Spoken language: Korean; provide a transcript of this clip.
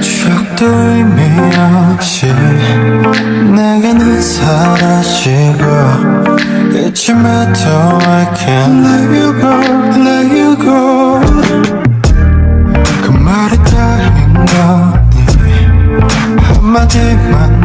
추억도 의미 없이 내게는 사라지고 잊지마도 I can't let you go, let you go. 그 말이 다인 거니 한마디만